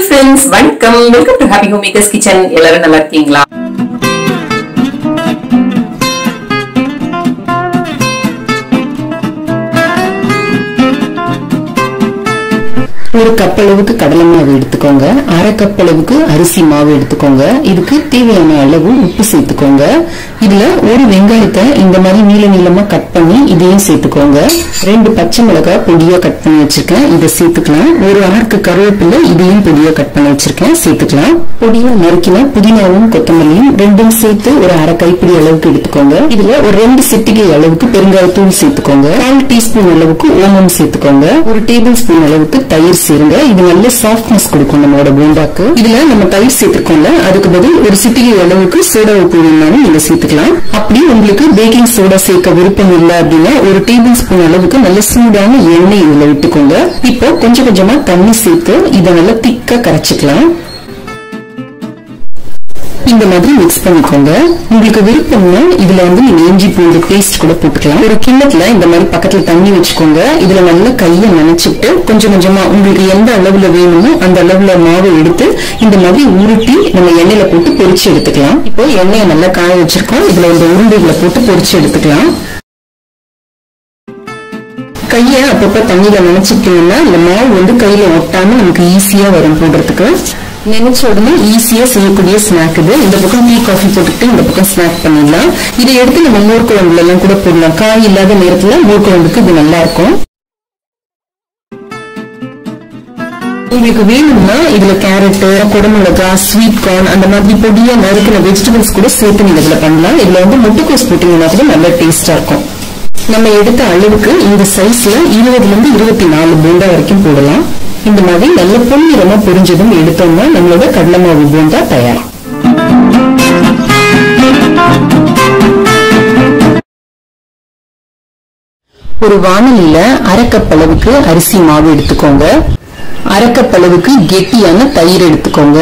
friends, welcome to Happy Homemakers Kitchen. எல்லாரும் நல்லா இருக்கீங்களா? ஒரு கப் அளவுக்கு கடலை மாவு எடுத்துக்கோங்க. அரை கப் அளவுக்கு அரிசி மாவு எடுத்துக்கோங்க. இதுக்கு தேவையான அளவு உப்பு சேர்த்துக்கோங்க. இதுல ஒரு வெங்காயத்தை இந்த மாதிரி நீள நீளமா கட் பண்ணி இதையும் சேர்த்துக்கோங்க. 2 பச்சை மிளகாய் பொடியா கட் பண்ணி வச்சிருக்கேன், இதை சேர்த்துக்கலாம். ஒரு ஆர்க்கு கருவேப்பிலை இதையும் பொடியா கட் பண்ணி வச்சிருக்கேன், சேர்த்துக்கலாம். பொடியா நறுக்கின புதினாவும் கொத்தமல்லியும் ரெண்டும் சேர்த்து ஒரு அரை கைப்பிடி அளவுக்கு எடுத்துக்கோங்க. இதுல ஒரு 2 சிட்டிகை அளவுக்கு பெருங்காயத்தூள் சேர்த்துக்கோங்க. 1/4 டீஸ்பூன் அளவுக்கு ஓமம் சேர்த்துக்கோங்க. 1 டேபிள் ஸ்பூன் அளவுக்கு தயிர் சேருங்க. இது நல்ல சாஃப்ட்னஸ் கொடுக்கும் நம்மளோட போண்டாக்கு. இதுல நம்ம தயிர் சேர்த்துக்கோங்க, அதுக்கு பதில் ஒரு சிட்டிகை அளவுக்கு சோடா உப்பு வேணும்னாலும் நீங்க சேர்த்துக்கலாம். அப்படி உங்களுக்கு பேக்கிங் சோடா சேர்க்க விருப்பம் இல்லை அப்படின்னா 1 டேபிள் ஸ்பூன் அளவுக்கு நல்ல சூடான எண்ணெய் இதுல விட்டுக்கோங்க. இப்போ கொஞ்சம் கொஞ்சமா தண்ணி சேர்த்து இதை நல்லா திக்கா கரைச்சிக்கலாம். இந்த மாதிரி மிக்ஸ் பண்ணிக்கோங்க. உங்களுக்கு விருப்பம்னா இதுல நீங்க இஞ்சி பூண்டு பேஸ்ட் கூட போட்டுக்கலாம். ஒரு கிண்ணத்துல இந்த மாதிரி பக்கத்துல தண்ணி வச்சுக்கோங்க. இதுல நல்லா கையை நனைச்சிட்டு கொஞ்சம் கொஞ்சமா உங்களுக்கு எந்த அளவுல வேணுமோ அந்த அளவுல மாவு எடுத்து இந்த மாதிரி உருட்டி நம்ம எண்ணெயில போட்டு பொரிச்சு எடுத்துக்கலாம். இப்போ எண்ணெயை நல்லா காய வச்சிருக்கோம். இதுல இந்த உருண்டைகளை போட்டு பொரிச்சு எடுத்துக்கலாம். கையை அப்பப்ப தண்ணியில நினைச்சிட்டீங்கன்னா இந்த மாவு கையில ஒட்டாம நமக்கு ஈஸியா வரும் போடுறதுக்கு. நினைச்ச உடனே ஈஸியா செய்யக்கூடிய ஸ்நாக் இது. இந்த பக்கம் டீ காஃபி போட்டுட்டு இந்த பக்கம் ஸ்நாக் பண்ணிடலாம். இதை எடுத்து நம்ம மோர் குழம்புல எல்லாம் கூட போடலாம். காய் இல்லாத நேரத்துல மோர் குழம்புக்கு இது நல்லா இருக்கும். உங்களுக்கு வேணும்னா இதுல கேரட், குடமிளகா, ஸ்வீட் கார்ன் அந்த மாதிரி பொடியா நறுக்கிற வெஜிடபிள்ஸ் கூட சேர்த்து நீங்க இதுல பண்ணலாம். இதுல முட்டைக்கோஸ் போட்டீங்கன்னா கூட நல்ல டேஸ்டா இருக்கும். நம்ம எடுத்த அளவுக்கு இந்த சைஸ்ல 20 இருந்து 24 போண்டா வரைக்கும் போடலாம். இந்த மாதிரி நல்ல பொன்னிறமா பொரிஞ்சதும் எடுத்தோம்னா நம்மளோட கடலை மாவு போண்டா தயார். ஒரு வாணலியில அரை கப் அளவுக்கு அரிசி மாவு எடுத்துக்கோங்க. அரை கப் அளவுக்கு கெட்டியான தயிர் எடுத்துக்கோங்க.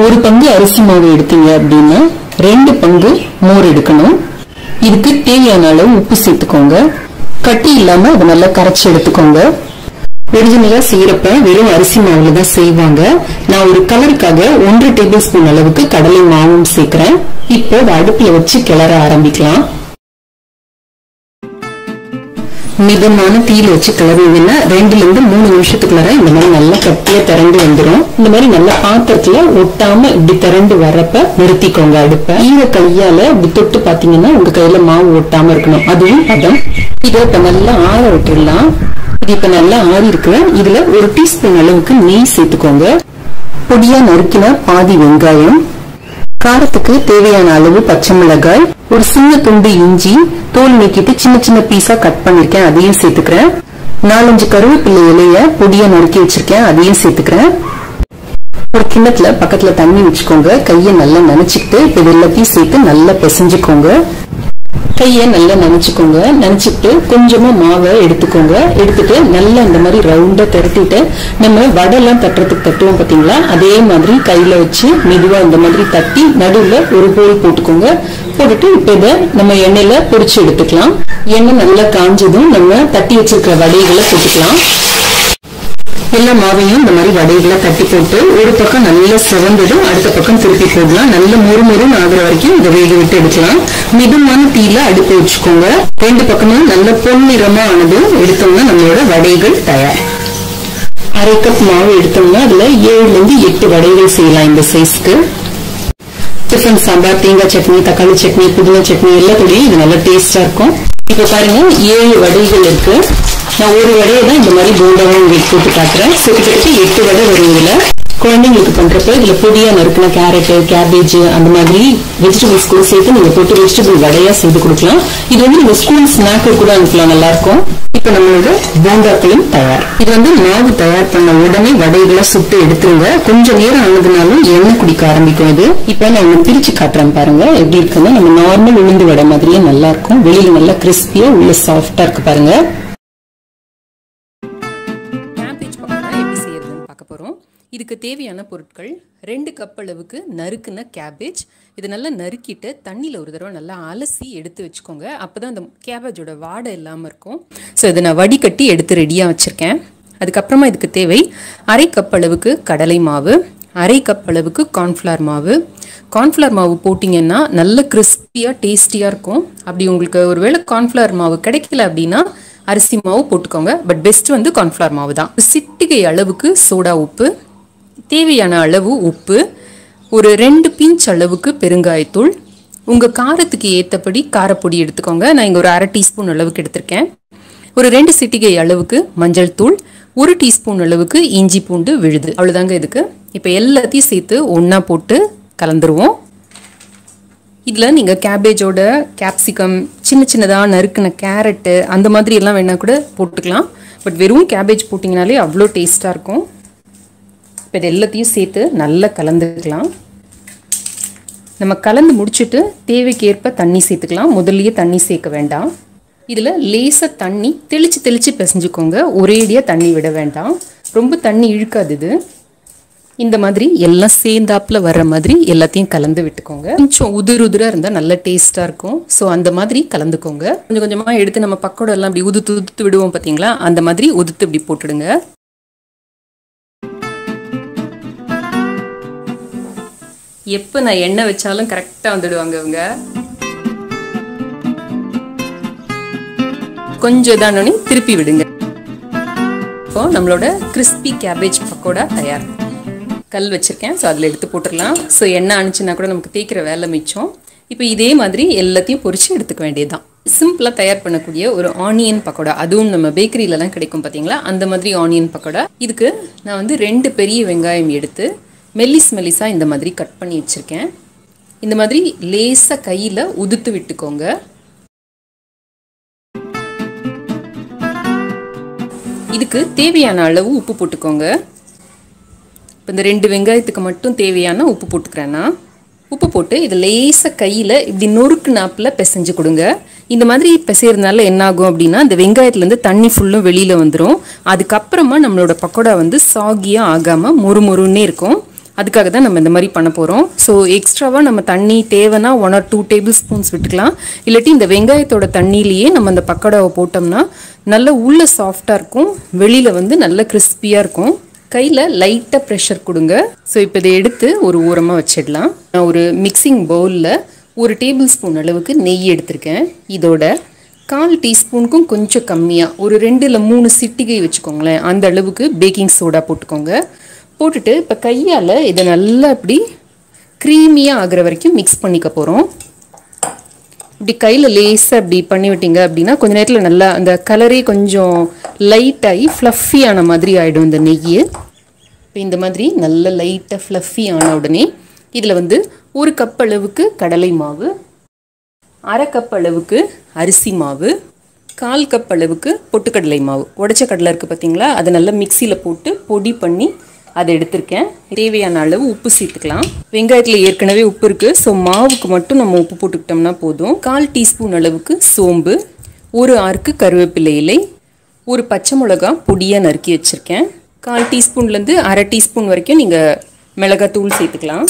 1 பங்கு அரிசி மாவு எடுத்தீங்க அப்படின்னா 2 பங்கு மோர் எடுக்கணும். இதுக்கு தேவையான அளவு உப்பு சேர்த்துக்கோங்க. கட்டி இல்லாம அதை நல்லா கரைச்சி எடுத்துக்கோங்க. ஒரிஜினலா செய்யறப்ப வெறும் அரிசி மாவுல தான் செய்வாங்க. நான் ஒரு கலருக்காக 1 டேபிள் ஸ்பூன் அளவுக்கு கடலை மாவும் சேர்க்கிறேன். இப்போ அடுப்புல வச்சு கிளற ஆரம்பிக்கலாம். மிதமான தீயில வச்சு கிளறிங்கன்னா 2 இருந்து 3 நிமிஷத்துக்குள்ள இந்த மாதிரி நல்லா கட்டியா திரண்டு வந்துடும். இந்த மாதிரி நல்லா பாத்திரத்துல ஒட்டாம இப்படி திரண்டு வர்றப்ப நிறுத்திக்கோங்க அடுப்ப. ஈர கையால இப்படி தொட்டு பாத்தீங்கன்னா உங்க கையில மாவு ஒட்டாம இருக்கணும், அதுவும் பதம். இதை இப்ப நல்லா ஆற விட்டுடலாம். இது இப்ப நல்லா ஆறி இருக்கு. இதுல 1 டீஸ்பூன் அளவுக்கு நெய் சேர்த்துக்கோங்க. பொடியா நறுக்கின பாதி வெங்காயம், காரத்துக்கு தேவையான அளவு பச்சை மிளகாய், ஒரு சின்ன துண்டு இஞ்சி தோல் நீக்கிட்டு சின்ன சின்ன பீஸா கட் பண்ணிருக்கேன், அதையும் சேர்த்துக்கிறேன். 4-5 கருவேப்பிலை இலைய பொடியா நறுக்கி வச்சிருக்கேன், அதையும் சேர்த்துக்கிறேன். ஒரு கிண்ணத்துல பக்கத்துல தண்ணி வச்சுக்கோங்க. கையை நல்லா நனைச்சுக்கிட்டு இப்ப எல்லாத்தையும் சேர்த்து நல்லா பிசைஞ்சுக்கோங்க. கையை நல்லா நனைச்சுக்கோங்க. நனைச்சுட்டு கொஞ்சமா மாவை எடுத்துக்கோங்க. எடுத்துட்டு நல்லா இந்த மாதிரி ரவுண்டா திரட்டிட்டு நம்ம வடை எல்லாம் தட்டுறதுக்கு தட்டுவோம் பாத்தீங்களா, அதே மாதிரி கையில வச்சு மெதுவா இந்த மாதிரி தட்டி நடுவுல ஒரு ஹோல் போட்டுக்கோங்க. போட்டுட்டு இப்ப இதை நம்ம எண்ணெயில பொரிச்சு எடுத்துக்கலாம். எண்ணெய் நல்லா காஞ்சதும் நம்ம தட்டி வச்சிருக்கிற வடைகளை போட்டுக்கலாம். எல்லா மாவையும் இந்த மாதிரி வடைகளை தட்டி போட்டு ஒரு பக்கம் நல்லா சிவந்ததும் அடுத்த பக்கம் திருப்பி போடலாம். நல்ல மொறுமொறுன்னு ஆகுற வரைக்கும் இதை வேக விட்டு எடுக்கலாம். மிதமான தீயில அடுப்பு வச்சுக்கோங்க. 2 பக்கமும் நல்ல பொன்னிறமா ஆனதும் எடுத்தோம்னா நம்மளோட வடைகள் தயார். அரை கப் மாவு எடுத்தோம்னா அதுல 7 இருந்து 8 வடைகள் செய்யலாம் இந்த சைஸ்க்கு. டிஃபன் சாம்பார், தேங்காய் சட்னி, தக்காளி சட்னி, புதினா சட்னி எல்லாத்தோடையும் இது நல்லா டேஸ்டா இருக்கும். இப்ப பாருங்க 7 வடைகள் இருக்கு. நான் ஒரு வடையை தான் இந்த மாதிரி போண்டாவா உங்களுக்கு போட்டு காட்டுறேன். கிட்டத்தட்ட 8 வடை வரும். இதுல குழந்தைங்களுக்கு பண்றப்ப இதுல பொடியா நறுக்கின கேரட், கேபேஜ் அந்த மாதிரி வெஜிடபிள்ஸ் கூட சேர்த்து நீங்க போட்டு வெஜிடபிள் வடையா செய்து கொடுக்கலாம். இது நீங்க ஸ்கூல் ஸ்நாக்கு கூட அனுப்பலாம், நல்லா இருக்கும். இப்ப நம்மளோட போண்டாக்களும் தயார். இது மாவு தயார் பண்ண உடனே வடைகளை சுட்டு எடுத்துருங்க. கொஞ்சம் நேரம் ஆனதுனாலும் எண்ணெய் குடிக்க ஆரம்பிக்கும் இது. இப்ப நான் பிரிச்சு காட்டுறேன் பாருங்க எப்படி இருக்குன்னா, நம்ம நார்மல் உளுந்து வடை மாதிரியே நல்லா இருக்கும். வெளியில நல்லா கிறிஸ்பியா உள்ள சாஃப்டா இருக்கு பாருங்க. இதுக்கு தேவையான பொருட்கள் 2 கப் அளவுக்கு நறுக்குன கேபேஜ். இது நல்லா நறுக்கிட்டு தண்ணியில் ஒரு தடவை நல்லா அலசி எடுத்து வச்சுக்கோங்க. அப்போ தான் அந்த கேபேஜோட வாடை இல்லாமல் இருக்கும். ஸோ இதை நான் வடிகட்டி எடுத்து ரெடியாக வச்சுருக்கேன். அதுக்கப்புறமா இதுக்கு தேவை 1/2 கப் அளவுக்கு கடலை மாவு, 1/2 கப் அளவுக்கு கார்ன்ஃப்ளவர் மாவு. கார்ன்ஃப்ளவர் மாவு போட்டிங்கன்னா நல்ல கிறிஸ்பியாக டேஸ்டியாக இருக்கும். அப்படி உங்களுக்கு ஒருவேளை கார்ன்ஃப்ளவர் மாவு கிடைக்கல அப்படின்னா அரிசி மாவு போட்டுக்கோங்க. பட் பெஸ்ட் வந்து கார்ன்ஃப்ளவர் மாவு தான். சிட்டிகை அளவுக்கு சோடா உப்பு, தேவையான அளவு உப்பு, ஒரு 2 பிஞ்ச் அளவுக்கு பெருங்காயத்தூள், உங்கள் காரத்துக்கு ஏற்றபடி காரப்பொடி எடுத்துக்கோங்க. நான் இங்கே ஒரு 1/2 டீஸ்பூன் அளவுக்கு எடுத்திருக்கேன். ஒரு 2 சிட்டிகை அளவுக்கு மஞ்சள் தூள், 1 டீஸ்பூன் அளவுக்கு இஞ்சி பூண்டு விழுது. அவ்வளோதாங்க இதுக்கு. இப்போ எல்லாத்தையும் சேர்த்து ஒன்றா போட்டு கலந்துருவோம். இதில் நீங்கள் கேபேஜோட கேப்சிகம், சின்ன சின்னதாக நறுக்கின கேரட்டு அந்த மாதிரி எல்லாம் வேணால் கூட போட்டுக்கலாம். பட் வெறும் கேபேஜ் போட்டிங்கனாலே அவ்வளோ டேஸ்ட்டாக இருக்கும். இப்போ இது எல்லாத்தையும் சேர்த்து நல்லா கலந்துக்கலாம். நம்ம கலந்து முடிச்சுட்டு தேவைக்கேற்ப தண்ணி சேர்த்துக்கலாம். முதல்லையே தண்ணி சேர்க்க வேண்டாம். இதில் லேசாக தண்ணி தெளித்து பிசைஞ்சுக்கோங்க. ஒரேடியாக தண்ணி விட வேண்டாம், ரொம்ப தண்ணி இழுக்காது. இது இந்த மாதிரி எல்லாம் சேர்ந்தாப்புல வர்ற மாதிரி எல்லாத்தையும் கலந்து விட்டுக்கோங்க. கொஞ்சம் உதிராக இருந்தால் நல்ல டேஸ்ட்டாக இருக்கும். ஸோ அந்த மாதிரி கலந்துக்கோங்க. கொஞ்சம் கொஞ்சமாக எடுத்து நம்ம பக்கோடா எல்லாம் அப்படி உதுத்து விடுவோம் பார்த்தீங்களா, அந்த மாதிரி உதுத்து இப்படி போட்டுடுங்க. எப்போ நான் எண்ணெய் வச்சாலும் கரெக்டாக வந்துடுவாங்க இவங்க. கொஞ்சம் இதானோனே திருப்பி விடுங்க. இப்போ நம்மளோட கிறிஸ்பி கேபேஜ் பக்கோடா தயார். கல் வச்சுருக்கேன், ஸோ அதில் எடுத்து போட்டுடலாம். ஸோ எண்ணெய் அனுச்சுன்னா கூட நமக்கு தேய்க்கிற வேலை மிச்சம். இப்போ இதே மாதிரி எல்லாத்தையும் பொரிச்சு எடுத்துக்க வேண்டியதுதான். சிம்பிளாக தயார் பண்ணக்கூடிய ஒரு ஆனியன் பக்கோடா, அதுவும் நம்ம பேக்கரியிலலாம் கிடைக்கும் பார்த்தீங்களா, அந்த மாதிரி ஆனியன் பக்கோடா. இதுக்கு நான் வந்து 2 பெரிய வெங்காயம் எடுத்து மெல்லிஸாக இந்த மாதிரி கட் பண்ணி வச்சுருக்கேன். இந்த மாதிரி லேசாக கையில் உதுத்து விட்டுக்கோங்க. இதுக்கு தேவையான அளவு உப்பு போட்டுக்கோங்க. இப்போ இந்த 2 வெங்காயத்துக்கு மட்டும் தேவையான உப்பு போட்டுக்கிறேன்னா, உப்பு போட்டு இதை லேசாக கையில் இப்படி நொறுக்கு நாப்பில் பிசைஞ்சு கொடுங்க. இந்த மாதிரி பிசைறதுனால என்ன ஆகும் அப்படின்னா, இந்த வெங்காயத்துலேருந்து தண்ணி ஃபுல்லும் வெளியில் வந்துடும். அதுக்கப்புறமா நம்மளோட பக்கோடா வந்து சாகியாக ஆகாமல் மொறுமொறுன்னே இருக்கும். அதுக்காக தான் நம்ம இந்த மாதிரி பண்ண போகிறோம். ஸோ எக்ஸ்ட்ராவாக நம்ம தண்ணி தேவைன்னா 1 or 2 டேபிள் ஸ்பூன்ஸ் விட்டுக்கலாம். இல்லாட்டி இந்த வெங்காயத்தோட தண்ணியிலேயே நம்ம அந்த பக்கோடாவை போட்டோம்னா நல்ல உள்ள சாஃப்டாக இருக்கும், வெளியில் வந்து நல்ல கிறிஸ்பியாக இருக்கும். கையில் லைட்டாக ப்ரெஷர் கொடுங்க. ஸோ இப்போ இதை எடுத்து ஒரு ஓரமாக வச்சிடலாம். நான் ஒரு மிக்சிங் பவுலில் 1 டேபிள் ஸ்பூன் அளவுக்கு நெய் எடுத்திருக்கேன். இதோட 1/4 டீஸ்பூனுக்கும் கொஞ்சம் கம்மியாக ஒரு 2 இல்லை 3 சிட்டிகை வச்சுக்கோங்களேன், அந்த அளவுக்கு பேக்கிங் சோடா போட்டுக்கோங்க. போட்டுட்டு இப்போ கையால் இதை நல்லா இப்படி க்ரீமியாக ஆகிற வரைக்கும் மிக்ஸ் பண்ணிக்க போகிறோம். இப்படி கையில் லேசாக இப்படி பண்ணி விட்டீங்க அப்படின்னா கொஞ்ச நேரத்தில் நல்லா அந்த கலரே கொஞ்சம் லைட்டாகி ஃப்ளஃபியான மாதிரி ஆகிடும் இந்த நெய். இப்போ இந்த மாதிரி நல்ல லைட்டாக ஃப்ளஃபி ஆன உடனே இதில் வந்து 1 கப் அளவுக்கு கடலை மாவு, 1/2 கப் அளவுக்கு அரிசி மாவு, 1/4 கப் அளவுக்கு பொட்டுக்கடலை மாவு, உடைச்ச கடலை இருக்குது பார்த்தீங்களா, அதை நல்லா மிக்சியில் போட்டு பொடி பண்ணி அதை எடுத்திருக்கேன். தேவையான அளவு உப்பு சேர்த்துக்கலாம். வெங்காயத்தில் ஏற்கனவே உப்பு இருக்குது, ஸோ மாவுக்கு மட்டும் நம்ம உப்பு போட்டுக்கிட்டோம்னா போதும். 1/4 டீஸ்பூன் அளவுக்கு சோம்பு, 1 ஆர்க்கு கருவேப்பிலை இலை, 1 பச்சை மிளகா பொடியாக நறுக்கி வச்சுருக்கேன். 1/4 டீஸ்பூன்லேருந்து 1/2 டீஸ்பூன் வரைக்கும் நீங்கள் மிளகாத்தூள் சேர்த்துக்கலாம்.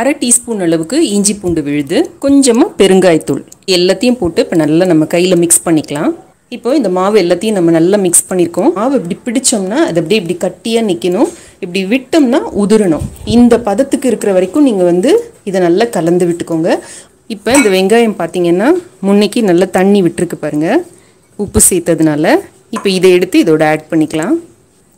1/2 டீஸ்பூன் அளவுக்கு இஞ்சி பூண்டு விழுது, கொஞ்சமாக பெருங்காயத்தூள், எல்லாத்தையும் போட்டு இப்போ நல்லா நம்ம கையில் மிக்ஸ் பண்ணிக்கலாம். இப்போ இந்த மாவு எல்லாத்தையும் நம்ம நல்லா மிக்ஸ் பண்ணியிருக்கோம். மாவு இப்படி பிடிச்சோம்னா அது அப்படியே இப்படி கட்டியாக நிற்கணும், இப்படி விட்டோம்னா உதிரணும். இந்த பதத்துக்கு இருக்கிற வரைக்கும் நீங்கள் வந்து இதை நல்லா கலந்து விட்டுக்கோங்க. இப்போ இந்த வெங்காயம் பார்த்தீங்கன்னா முன்னைக்கு நல்லா தண்ணி விட்டுருக்கு பாருங்கள், உப்பு சேர்த்ததுனால. இப்போ இதை எடுத்து இதோட ஆட் பண்ணிக்கலாம்.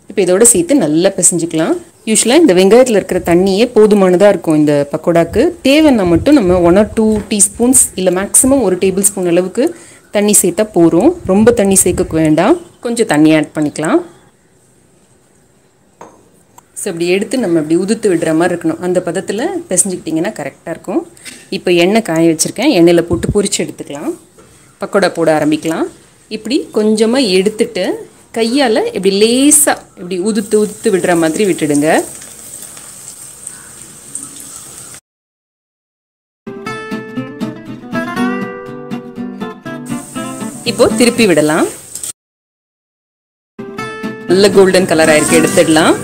இப்போ இதோட சேர்த்து நல்லா பிசைஞ்சிக்கலாம். யூஸ்வலாக இந்த வெங்காயத்தில் இருக்கிற தண்ணியே போதுமானதாக இருக்கும் இந்த பக்கோடாக்கு. தேவைன்னா மட்டும் நம்ம 1 or 2 டீஸ்பூன்ஸ் இல்லை மேக்ஸிமம் 1 டேபிள் ஸ்பூன் அளவுக்கு தண்ணி சேர்த்தா போகிறோம். ரொம்ப தண்ணி சேர்க்க வேண்டாம், கொஞ்சம் தண்ணி ஆட் பண்ணிக்கலாம். ஸோ இப்படி எடுத்து நம்ம இப்படி உதுத்து விடுற மாதிரி இருக்கணும். அந்த பதத்தில் பிசைஞ்சிக்கிட்டிங்கன்னா கரெக்டாக இருக்கும். இப்போ எண்ணெய் காய வச்சுருக்கேன், எண்ணெயில் போட்டு பொரிச்சு எடுத்துக்கலாம். பக்கோடா போட ஆரம்பிக்கலாம். இப்படி கொஞ்சமாக எடுத்துட்டு கையால் இப்படி லேசாக இப்படி உதுத்து விடுற மாதிரி விட்டுடுங்க. இப்போ திருப்பி விடலாம். நல்ல கோல்டன் கலர் ஆயிருக்கு, எடுத்துடலாம்.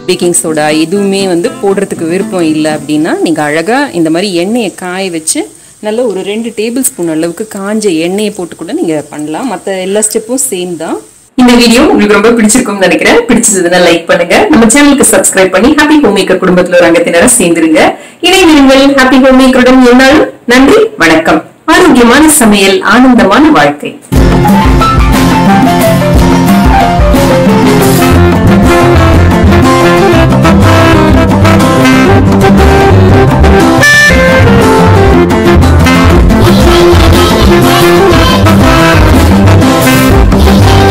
பேக்கிங் சோடா எதுவுமே வந்து போடுறதுக்கு விருப்பம் இல்லை அப்படின்னா நீங்கள் அழகாக இந்த மாதிரி எண்ணெயை காய வச்சு நல்ல ஒரு 2 டேபிள் ஸ்பூன் அளவுக்கு காஞ்ச எண்ணெயை போட்டு கூட நீங்க பண்ணலாம். மற்ற எல்லா ஸ்டெப்பும் சேம் தான். இந்த வீடியோ உங்களுக்கு ரொம்ப பிடிச்சிருக்கும்னு நினைக்கிறேன். பிடிச்சதுன்னா லைக் பண்ணுங்க. நம்ம சேனலுக்கு சப்ஸ்கிரைப் பண்ணி ஹாப்பி ஹோம் மேக்கர் குடும்பத்துல ஒரு அங்கத்தினரா சேர்ந்துருங்க. இணைந்திருங்கள் ஹாப்பி ஹோம் மேக்கருடன். என்னாலும் நன்றி, வணக்கம். ஆரோக்கியமான சமையல், ஆனந்தமான வாழ்க்கை.